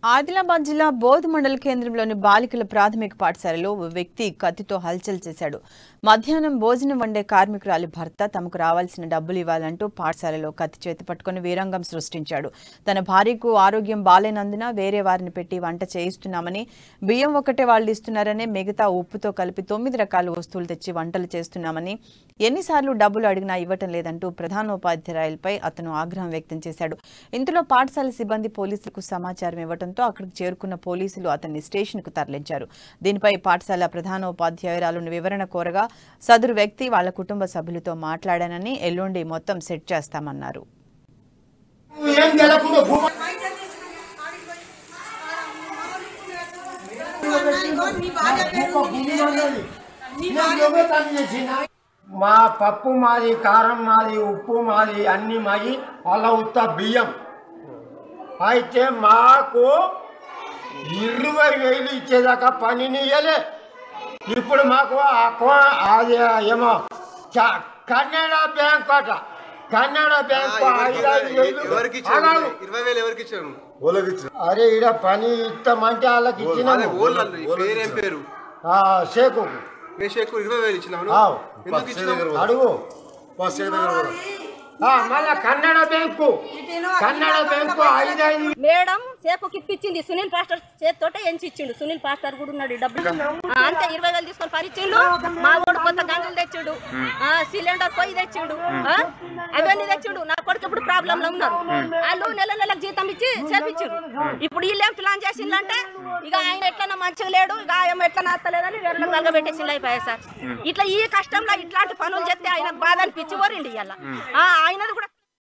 ఆదిలాబాద్ జిల్లా బోధ్ మండల కేంద్రంలోని బాలికల ప్రాథమిక పాఠశాలలో ఓ వ్యక్తి కత్తితో హల్చల్ చేశాడు. మధ్యాహ్నం భోజనం వండే కార్మికురాలి భర్త తమకు రావాల్సిన డబ్బులు ఇవ్వాలంటూ పాఠశాలలో కత్తి చేతి పట్టుకుని వీరంగం సృష్టించాడు. తన భార్యకు ఆరోగ్యం బాలేనందున వేరే వారిని పెట్టి వంట చేయిస్తున్నామని, బియ్యం ఒకటే వాళ్ళు ఇస్తున్నారని, మిగతా ఉప్పుతో కలిపి 9 రకాల వస్తువులు తెచ్చి వంటలు చేస్తున్నామని, ఎన్నిసార్లు డబ్బులు అడిగినా ఇవ్వటం లేదంటూ ప్రధానోపాధ్యాయులపై అతను ఆగ్రహం వ్యక్తం చేశాడు. ఇంతలో పాఠశాల సిబ్బంది పోలీసులకు సమాచారం ఇవ్వటంతో అక్కడికి చేరుకున్న పోలీసులు అతన్ని స్టేషన్కు తరలించారు. దీనిపై పాఠశాల ప్రధానోపాధ్యాయురాలను వివరణ కోరగా సదరు వ్యక్తి వాళ్ల కుటుంబ సభ్యులతో మాట్లాడానని, ఎల్లుండి మొత్తం సెట్ చేస్తామన్నారు. మా పప్పు మాది, కారం మాది, ఉప్పు మాది, అన్ని మాది, అలా ఉత్త బియ్యం. అయితే మాకు 20,000 ఇచ్చేదాకా పనిని ఇయ్యలే. ఇప్పుడు మాకు అది ఏమో కన్నడ బ్యాంక్ అట, కన్నడ బ్యాంక్ 5,000 అరే ఈడ పని ఇస్తామంటే వాళ్ళకి ఇచ్చిన షేకు అడుగు. మళ్ళా కన్నడ బ్యాంకు 5,000 మేడం సేపుకి ఇప్పించింది. సునీల్ పాస్టర్ చేతితోటే ఎంచి ఇచ్చిండు. సునీల్ పాస్టర్ కూడా ఉన్నాడు. డబ్బులు అంతే 20,000 తీసుకొని పరిచిండు. మా కొడుకు కొత్త గంజలు తెచ్చిండు, సిలిండర్ పొయ్యి తెచ్చిండు, అవన్నీ తెచ్చిండు. నా కొడుకు ఇప్పుడు ప్రాబ్లంలో ఉన్నారు. వాళ్ళు నెలకు జీతం ఇచ్చి చేపించారు. ఇప్పుడు వీళ్ళేం ప్లాన్ చేసిందంటే ఇక ఆయన ఎట్లా మంచిగా లేడు, ఇక ఆయన ఎట్లా నచ్చలేదని వేరే కలగ పెట్టేసింది అయిపోయాయి సార్. ఇట్లా ఈ కష్టంలో ఇట్లాంటి పనులు చేస్తే ఆయనకు బాధ అనిపించి పోరిండి ఇవాళ ఆయనది కూడా.